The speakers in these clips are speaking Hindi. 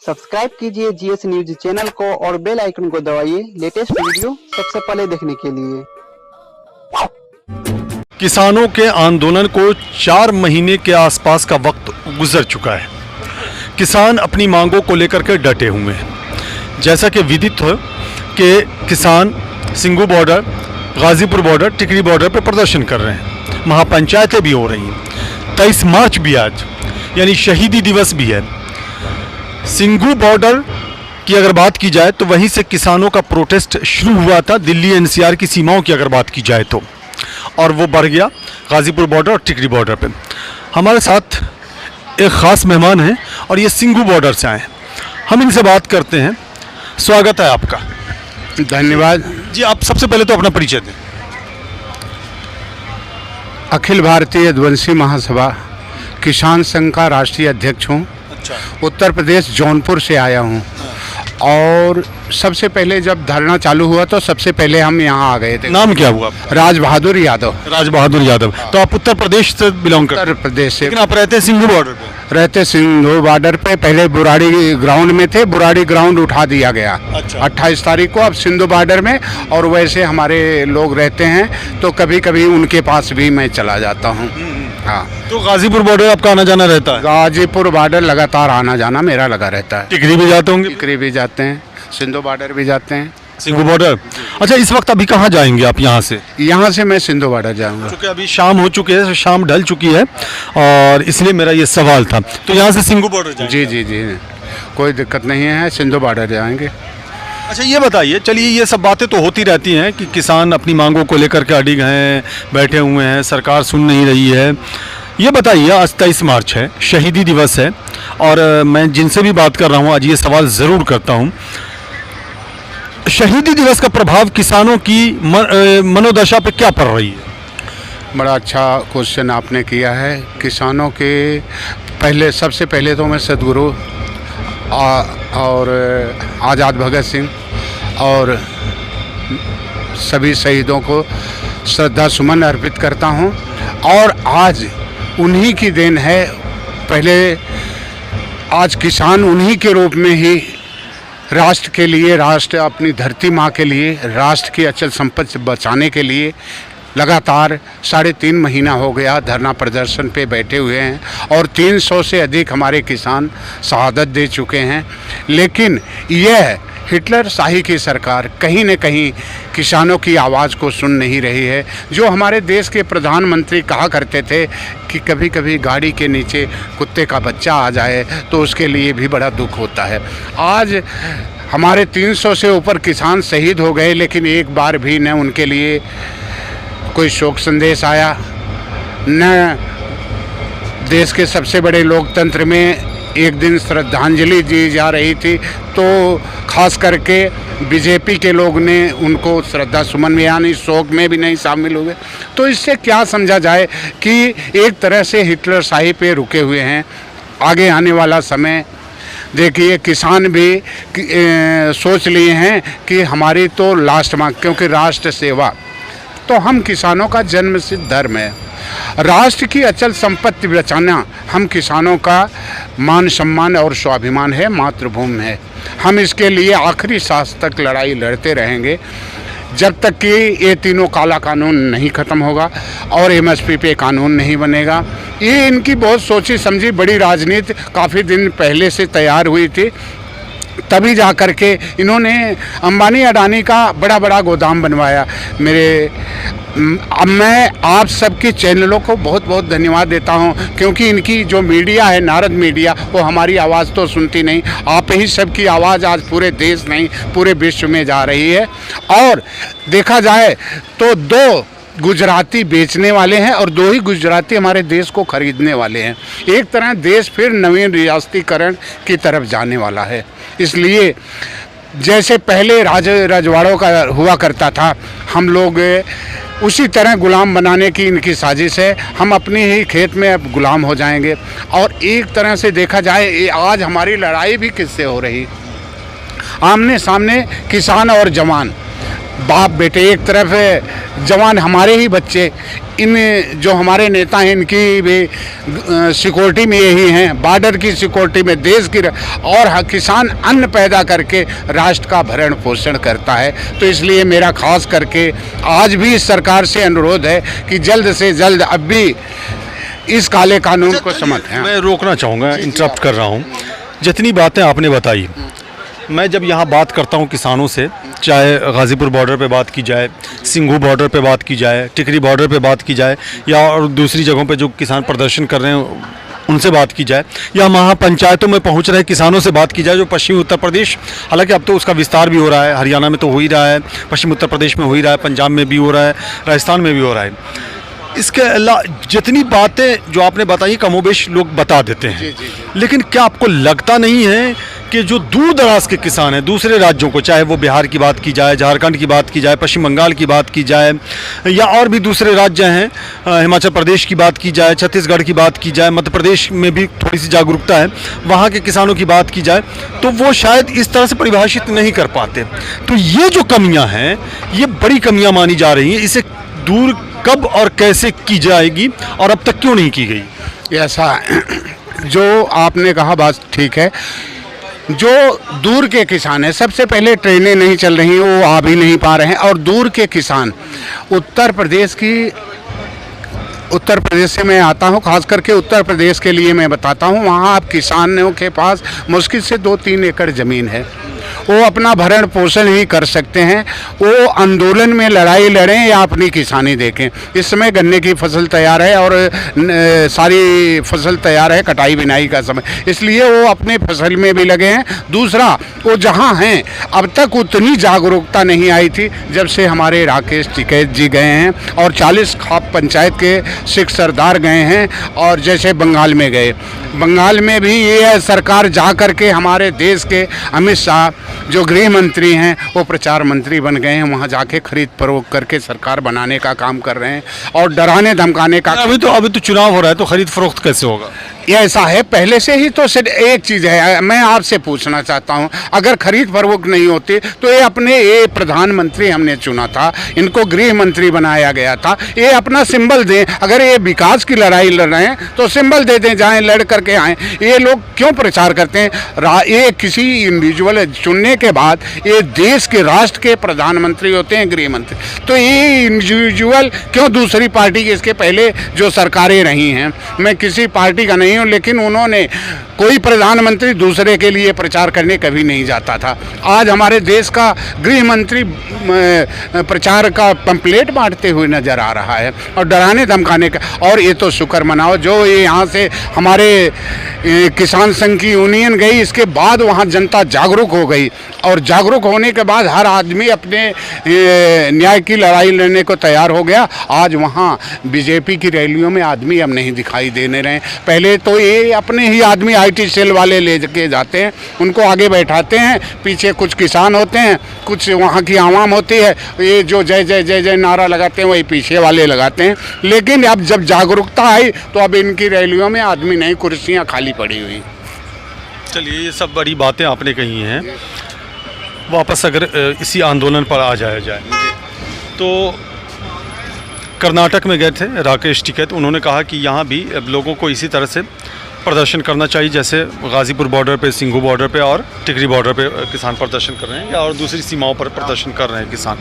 सब्सक्राइब कीजिए जीएस न्यूज चैनल को और बेल आइकन को दबाइए लेटेस्ट वीडियो सबसे पहले देखने के लिए। किसानों के आंदोलन को 4 महीने के आसपास का वक्त गुजर चुका है। किसान अपनी मांगों को लेकर के डटे हुए हैं। जैसा कि विदित हो कि किसान सिंघू बॉर्डर, गाजीपुर बॉर्डर, टिकरी बॉर्डर पर प्रदर्शन कर रहे हैं। महापंचायतें भी हो रही हैं। 23 मार्च भी आज यानी शहीदी दिवस भी है। सिंघू बॉर्डर की अगर बात की जाए तो वहीं से किसानों का प्रोटेस्ट शुरू हुआ था, दिल्ली एनसीआर की सीमाओं की अगर बात की जाए तो, और वो बढ़ गया गाजीपुर बॉर्डर और टिकरी बॉर्डर पे। हमारे साथ एक ख़ास मेहमान हैं और ये सिंघू बॉर्डर से आए हैं। हम इनसे बात करते हैं। स्वागत है आपका। धन्यवाद जी, आप सबसे पहले तो अपना परिचय दें। अखिल भारतीय ध्वंसी महासभा किसान संघ का राष्ट्रीय अध्यक्ष हूँ। अच्छा। उत्तर प्रदेश जौनपुर से आया हूँ। और सबसे पहले जब धरना चालू हुआ तो सबसे पहले हम यहाँ आ गए थे। नाम क्या हुआ आपका? राज बहादुर यादव। राज बहादुर यादव। तो आप उत्तर प्रदेश से बिलोंग करते हैं? उत्तर प्रदेश से। लेकिन आप रहते हैं सिंघू बॉर्डर पे? रहते सिंधु बॉर्डर पे। पहले बुराड़ी ग्राउंड में थे, बुराड़ी ग्राउंड उठा दिया गया। अच्छा। 28 तारीख को अब सिंधु बॉर्डर में। और वैसे हमारे लोग रहते हैं तो कभी कभी उनके पास भी मैं चला जाता हूँ। हाँ। तो गाजीपुर बॉर्डर आपका आना जाना रहता है? गाजीपुर बॉर्डर लगातार आना जाना मेरा लगा रहता है। टिकरी भी जाते होंगे? टिकरी भी जाते हैं, सिंधु बॉर्डर भी जाते हैं। सिंघू बॉर्डर। अच्छा, इस वक्त अभी कहाँ जाएंगे आप यहाँ से? यहाँ से मैं सिंधु बॉर्डर जाऊँगा। क्योंकि अभी शाम हो चुकी है, शाम ढल चुकी है और इसलिए मेरा ये सवाल था। तो यहाँ से सिंघू बॉर्डर जाएंगे? जी जी जी, कोई दिक्कत नहीं है, सिंधु बॉर्डर जाएंगे। अच्छा, ये बताइए, चलिए ये सब बातें तो होती रहती हैं कि किसान अपनी मांगों को लेकर के अडिग हैं, बैठे हुए हैं, सरकार सुन नहीं रही है। ये बताइए, आज 23 मार्च है, शहीदी दिवस है, और मैं जिनसे भी बात कर रहा हूँ आज ये सवाल ज़रूर करता हूँ। शहीदी दिवस का प्रभाव किसानों की मनोदशा पे क्या पड़ रही है? बड़ा अच्छा क्वेश्चन आपने किया है। किसानों के पहले, सबसे पहले तो मैं सदगुरु और आज़ाद भगत सिंह और सभी शहीदों को श्रद्धा सुमन अर्पित करता हूं। और आज उन्हीं की देन है। पहले आज किसान उन्हीं के रूप में ही राष्ट्र के लिए, राष्ट्र अपनी धरती माँ के लिए, राष्ट्र की अचल संपत्ति बचाने के लिए लगातार 3.5 महीना हो गया धरना प्रदर्शन पे बैठे हुए हैं। और 300 से अधिक हमारे किसान शहादत दे चुके हैं। लेकिन यह हिटलर शाही की सरकार कहीं न कहीं किसानों की आवाज़ को सुन नहीं रही है। जो हमारे देश के प्रधानमंत्री कहा करते थे कि कभी कभी गाड़ी के नीचे कुत्ते का बच्चा आ जाए तो उसके लिए भी बड़ा दुख होता है। आज हमारे 300 से ऊपर किसान शहीद हो गए, लेकिन एक बार भी न उनके लिए कोई शोक संदेश आया, न देश के सबसे बड़े लोकतंत्र में एक दिन श्रद्धांजलि दी जा रही थी तो खास करके बीजेपी के लोग ने उनको श्रद्धा सुमन में यानी शोक में भी नहीं शामिल हुए। तो इससे क्या समझा जाए कि एक तरह से हिटलर शाही पे रुके हुए हैं। आगे आने वाला समय देखिए, किसान भी सोच लिए हैं कि हमारी तो लास्ट मांग, क्योंकि राष्ट्र सेवा तो हम किसानों का जन्म सिद्ध धर्म है। राष्ट्र की अचल संपत्ति बचाना हम किसानों का मान सम्मान और स्वाभिमान है, मातृभूमि है। हम इसके लिए आखिरी सांस तक लड़ाई लड़ते रहेंगे जब तक कि ये तीनों काला कानून नहीं ख़त्म होगा और एमएसपी पे कानून नहीं बनेगा। ये इनकी बहुत सोची समझी बड़ी राजनीति काफ़ी दिन पहले से तैयार हुई थी, तभी जा कर के इन्होंने अंबानी अडानी का बड़ा बड़ा गोदाम बनवाया। अब मैं आप सबके चैनलों को बहुत बहुत धन्यवाद देता हूं, क्योंकि इनकी जो मीडिया है, नारद मीडिया, वो हमारी आवाज़ तो सुनती नहीं। आप ही सबकी आवाज़ आज पूरे देश नहीं पूरे विश्व में जा रही है। और देखा जाए तो 2 गुजराती बेचने वाले हैं और 2 ही गुजराती हमारे देश को खरीदने वाले हैं। एक तरह देश फिर नवीन रियासतीकरण की तरफ जाने वाला है। इसलिए जैसे पहले रजवाड़ों का हुआ करता था, हम लोग उसी तरह गुलाम बनाने की इनकी साजिश है। हम अपने ही खेत में अब गुलाम हो जाएंगे। और एक तरह से देखा जाए आज हमारी लड़ाई भी किससे हो रही, आमने सामने किसान और जवान बाप बेटे, एक तरफ जवान हमारे ही बच्चे, इन जो हमारे नेता हैं इनकी भी सिक्योरिटी में यही हैं, बॉर्डर की सिक्योरिटी में, देश की, और किसान अन्न पैदा करके राष्ट्र का भरण पोषण करता है। तो इसलिए मेरा खास करके आज भी इस सरकार से अनुरोध है कि जल्द से जल्द अब भी इस काले कानून को समझें। मैं रोकना चाहूँगा, इंटरप्ट कर रहा हूँ। जितनी बातें आपने बताई, मैं जब यहाँ बात करता हूँ किसानों से, चाहे गाज़ीपुर बॉर्डर पे बात की जाए, सिंघू बॉर्डर पे बात की जाए, टिकरी बॉर्डर पे बात की जाए, या और दूसरी जगहों पे जो किसान प्रदर्शन कर रहे हैं उनसे बात की जाए, या महापंचायतों में पहुंच रहे किसानों से बात की जाए, जो पश्चिमी उत्तर प्रदेश, हालांकि अब तो उसका विस्तार भी हो रहा है, हरियाणा में तो हो ही रहा है, पश्चिमी उत्तर प्रदेश में हो ही रहा है, पंजाब में भी हो रहा है, राजस्थान में भी हो रहा है। इसके अलावा जितनी बातें जो आपने बताई कमोबेश लोग बता देते हैं, लेकिन क्या आपको लगता नहीं है कि जो दूर दराज के किसान हैं दूसरे राज्यों को, चाहे वो बिहार की बात की जाए, झारखंड की बात की जाए, पश्चिम बंगाल की बात की जाए, या और भी दूसरे राज्य हैं, हिमाचल प्रदेश की बात की जाए, छत्तीसगढ़ की बात की जाए, मध्य प्रदेश में भी थोड़ी सी जागरूकता है, वहाँ के किसानों की बात की जाए, तो वो शायद इस तरह से परिभाषित नहीं कर पाते। तो ये जो कमियाँ हैं, ये बड़ी कमियाँ मानी जा रही हैं। इसे दूर कब और कैसे की जाएगी और अब तक क्यों नहीं की गई? ऐसा जो आपने कहा बात ठीक है। जो दूर के किसान हैं, सबसे पहले ट्रेनें नहीं चल रही, वो आ भी नहीं पा रहे हैं, और दूर के किसान उत्तर प्रदेश से मैं आता हूँ, खास करके उत्तर प्रदेश के लिए मैं बताता हूँ। वहाँ आप किसानों के पास मुश्किल से 2-3 एकड़ ज़मीन है, वो अपना भरण पोषण ही कर सकते हैं। वो आंदोलन में लड़ाई लड़ें या अपनी किसानी देखें। इस समय गन्ने की फसल तैयार है और सारी फसल तैयार है, कटाई बिनाई का समय, इसलिए वो अपने फसल में भी लगे हैं। दूसरा, वो जहाँ हैं अब तक उतनी जागरूकता नहीं आई थी जब से हमारे राकेश टिकैत जी गए हैं और 40 खाप पंचायत के सिख सरदार गए हैं, और जैसे बंगाल में गए, बंगाल में भी ये सरकार जा कर के हमारे देश के अमित शाह जो गृह मंत्री हैं वो प्रचार मंत्री बन गए हैं, वहाँ जाके खरीद फरोख्त करके सरकार बनाने का काम कर रहे हैं और डराने धमकाने का। अभी तो चुनाव हो रहा है, तो खरीद फरोख्त कैसे होगा? ये ऐसा है, पहले से ही तो सिर्फ एक चीज़ है, मैं आपसे पूछना चाहता हूँ, अगर खरीद फरोख्त नहीं होती तो ये प्रधानमंत्री हमने चुना था, इनको गृह मंत्री बनाया गया था, ये अपना सिंबल दें। अगर ये विकास की लड़ाई लड़ रहे हैं तो सिंबल दे दें, जाएं लड़ करके आएँ। ये लोग क्यों प्रचार करते हैं? ये किसी इंडिविजुअल चुनने के बाद ये देश के राष्ट्र के प्रधानमंत्री होते हैं, गृह मंत्री, तो ये इंडिविजुअल क्यों दूसरी पार्टी की? इसके पहले जो सरकारें रही हैं, मैं किसी पार्टी का नहीं हूँ, लेकिन उन्होंने कोई प्रधानमंत्री दूसरे के लिए प्रचार करने कभी नहीं जाता था। आज हमारे देश का गृह मंत्री प्रचार का पंपलेट बांटते हुए नजर आ रहा है और डराने धमकाने का। और ये तो शुक्र मनाओ जो ये यहाँ से हमारे किसान संघ की यूनियन गई, इसके बाद वहाँ जनता जागरूक हो गई, और जागरूक होने के बाद हर आदमी अपने न्याय की लड़ाई लड़ने को तैयार हो गया। आज वहाँ बीजेपी की रैलियों में आदमी अब नहीं दिखाई देने रहे। पहले तो ये अपने ही आदमी IT सेल वाले ले के जाते हैं, उनको आगे बैठाते हैं, पीछे कुछ किसान होते हैं, कुछ वहाँ की आवाम होती है, ये जो जय जय जय जय नारा लगाते हैं वही पीछे वाले लगाते हैं। लेकिन अब जब जागरूकता आई तो अब इनकी रैलियों में आदमी नहीं, कुर्सियाँ खाली पड़ी हुई। चलिए, ये सब बड़ी बातें आपने कही हैं। वापस अगर इसी आंदोलन पर आ जाया जाए तो कर्नाटक में गए थे राकेश टिकैत, उन्होंने कहा कि यहाँ भी अब लोगों को इसी तरह से प्रदर्शन करना चाहिए जैसे गाज़ीपुर बॉर्डर पे, सिंघू बॉर्डर पे और टिकरी बॉर्डर पे किसान प्रदर्शन कर रहे हैं, या और दूसरी सीमाओं पर प्रदर्शन कर रहे हैं किसान।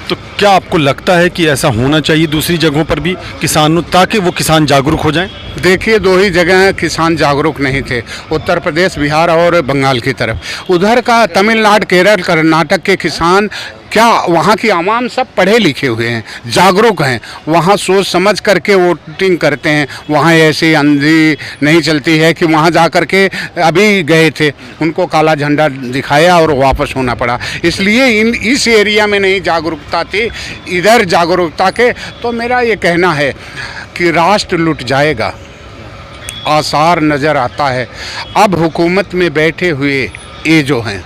तो क्या आपको लगता है कि ऐसा होना चाहिए दूसरी जगहों पर भी किसानों, ताकि वो किसान जागरूक हो जाएं? देखिए, 2 ही जगह किसान जागरूक नहीं थे, उत्तर प्रदेश, बिहार और बंगाल की तरफ। उधर का तमिलनाडु, केरल, कर्नाटक के किसान, क्या वहाँ की आवाम सब पढ़े लिखे हुए हैं, जागरूक हैं, वहाँ सोच समझ करके वोटिंग करते हैं। वहाँ ऐसी अंधी नहीं चलती है कि वहाँ जा कर के अभी गए थे, उनको काला झंडा दिखाया और वापस होना पड़ा। इसलिए इस एरिया में नहीं जागरूकता थी, इधर जागरूकता के। तो मेरा ये कहना है कि राष्ट्र लुट जाएगा, आसार नज़र आता है। अब हुकूमत में बैठे हुए ये जो हैं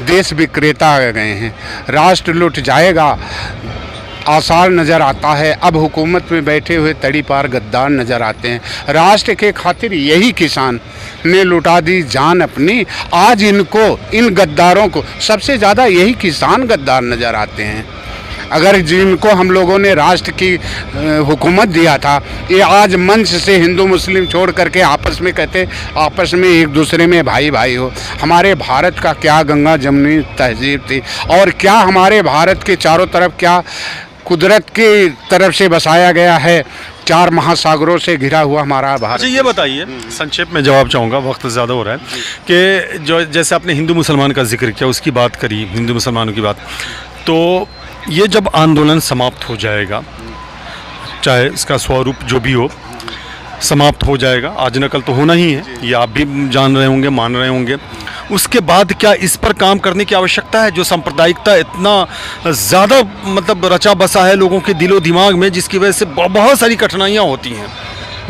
देश विक्रेता आ गए हैं, राष्ट्र लुट जाएगा। आसार नज़र आता है। अब हुकूमत में बैठे हुए तड़ी पार गद्दार नज़र आते हैं। राष्ट्र के खातिर यही किसान ने लुटा दी जान अपनी। आज इनको, इन गद्दारों को सबसे ज़्यादा यही किसान गद्दार नज़र आते हैं। अगर जिनको हम लोगों ने राष्ट्र की हुकूमत दिया था, ये आज मंच से हिंदू मुस्लिम छोड़ करके आपस में कहते, आपस में एक दूसरे में भाई भाई हो। हमारे भारत का क्या गंगा जमुनी तहजीब थी, और क्या हमारे भारत के चारों तरफ क्या कुदरत की तरफ से बसाया गया है। 4 महासागरों से घिरा हुआ हमारा भारत। अच्छा, ये बताइए, संक्षेप में जवाब चाहूँगा, वक्त ज़्यादा हो रहा है, कि जो जैसे आपने हिंदू मुसलमान का जिक्र किया, उसकी बात करी, हिंदू मुसलमानों की बात, तो ये जब आंदोलन समाप्त हो जाएगा, चाहे इसका स्वरूप जो भी हो, समाप्त हो जाएगा, आज न कल तो होना ही है, ये आप भी जान रहे होंगे, मान रहे होंगे, उसके बाद क्या इस पर काम करने की आवश्यकता है? जो सांप्रदायिकता इतना ज़्यादा मतलब रचा बसा है लोगों के दिलो दिमाग में, जिसकी वजह से बहुत सारी कठिनाइयाँ होती हैं।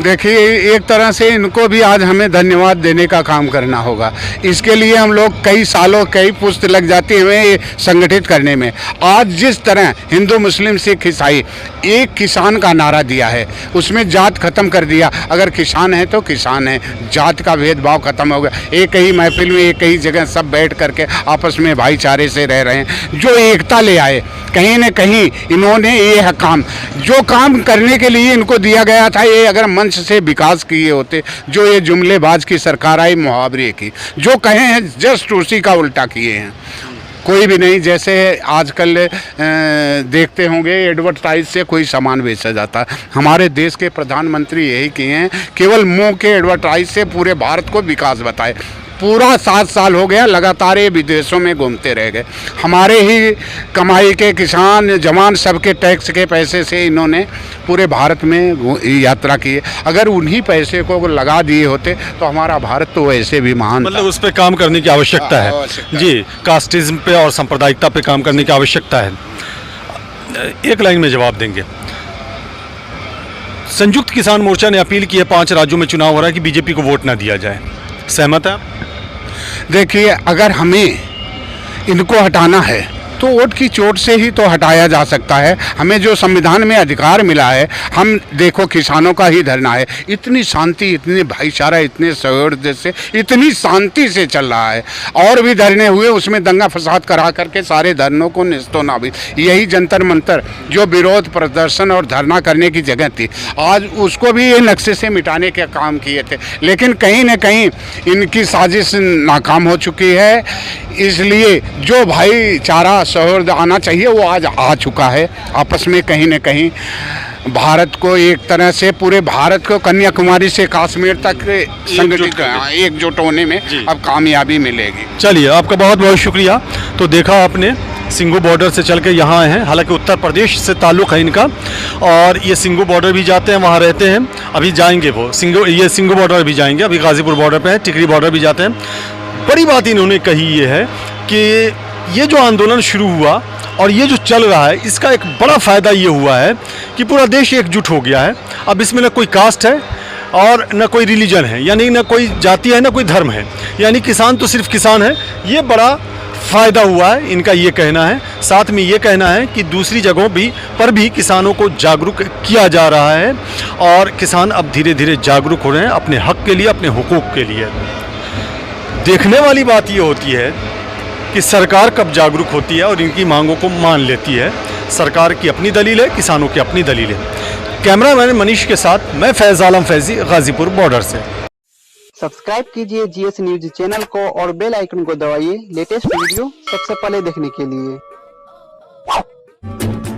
देखिए, एक तरह से इनको भी आज हमें धन्यवाद देने का काम करना होगा। इसके लिए हम लोग कई सालों, कई पुश्त लग जाती है हमें ये संगठित करने में। आज जिस तरह हिंदू मुस्लिम सिख ईसाई एक किसान का नारा दिया है, उसमें जात खत्म कर दिया। अगर किसान है तो किसान है, जात का भेदभाव खत्म हो गया। एक ही महफिल में, एक ही जगह सब बैठ करके आपस में भाईचारे से रह रहे हैं। जो एकता ले आए, कहीं न कहीं इन्होंने ये काम, जो काम करने के लिए इनको दिया गया था, ये अगर मंच से विकास किए होते, जो ये जुमलेबाज की सरकार आई मुहावरे की, जो कहे हैं जस्ट उसी का उल्टा किए हैं। कोई भी नहीं। जैसे आजकल देखते होंगे एडवर्टाइज से कोई सामान बेचा जाता है। हमारे देश के प्रधानमंत्री यही किए हैं, केवल मुंह के एडवर्टाइज से पूरे भारत को विकास बताए। पूरा 7 साल हो गया लगातार ये विदेशों में घूमते रह गए। हमारे ही कमाई के किसान जवान सबके टैक्स के पैसे से इन्होंने पूरे भारत में यात्रा की है। अगर उन्हीं पैसे को लगा दिए होते तो हमारा भारत तो वैसे भी महान, मतलब उस पर काम करने की आवश्यकता है जी। कास्टिज्म पे और सांप्रदायिकता पे काम करने की आवश्यकता है। एक लाइन में जवाब देंगे। संयुक्त किसान मोर्चा ने अपील की है, 5 राज्यों में चुनाव हो रहा है, कि बीजेपी को वोट ना दिया जाए। सहमत है? देखिए, अगर हमें इनको हटाना है तो वोट की चोट से ही तो हटाया जा सकता है। हमें जो संविधान में अधिकार मिला है, हम देखो किसानों का ही धरना है, इतनी शांति, इतनी भाईचारा, इतने सहयोग से, इतनी शांति से चल रहा है। और भी धरने हुए, उसमें दंगा फसाद करा करके सारे धरनों को निस्तो नाबूद। यही जंतर मंतर जो विरोध प्रदर्शन और धरना करने की जगह थी, आज उसको भी ये नक्शे से मिटाने के काम किए थे, लेकिन कहीं न कहीं इनकी साजिश नाकाम हो चुकी है। इसलिए जो भाईचारा सौहार्द आना चाहिए वो आज आ चुका है। आपस में कहीं न कहीं भारत को एक तरह से, पूरे भारत को कन्याकुमारी से कश्मीर तक संगठित एकजुट होने में अब कामयाबी मिलेगी। चलिए, आपका बहुत बहुत शुक्रिया। तो देखा आपने, सिंघू बॉर्डर से चल के यहाँ आए हैं, हालांकि उत्तर प्रदेश से ताल्लुक़ है इनका, और ये सिंघू बॉर्डर भी जाते हैं, वहाँ रहते हैं। अभी जाएंगे वो सिंघू बॉर्डर भी जाएंगे, अभी गाज़ीपुर बॉर्डर पे है, टिकरी बॉर्डर भी जाते हैं। बड़ी बात इन्होंने कही ये है कि ये जो आंदोलन शुरू हुआ और ये जो चल रहा है, इसका एक बड़ा फ़ायदा ये हुआ है कि पूरा देश एकजुट हो गया है। अब इसमें न कोई कास्ट है और न कोई रिलीजन है, यानी न कोई जाति है, न कोई धर्म है, यानी किसान तो सिर्फ किसान है। ये बड़ा फ़ायदा हुआ है, इनका ये कहना है। साथ में ये कहना है कि दूसरी जगहों पर भी किसानों को जागरूक किया जा रहा है, और किसान अब धीरे धीरे जागरूक हो रहे हैं अपने हक़ के लिए, अपने हुकूक़ के लिए। देखने वाली बात ये होती है कि सरकार कब जागरूक होती है और इनकी मांगों को मान लेती है। सरकार की अपनी दलील है, किसानों की अपनी दलील है। कैमरामैन मनीष के साथ मैं फैज़ आलम फैज़ी, गाज़ीपुर बॉर्डर से। सब्सक्राइब कीजिए जीएस न्यूज चैनल को और बेल आइकन को दबाइए लेटेस्ट वीडियो सबसे पहले देखने के लिए।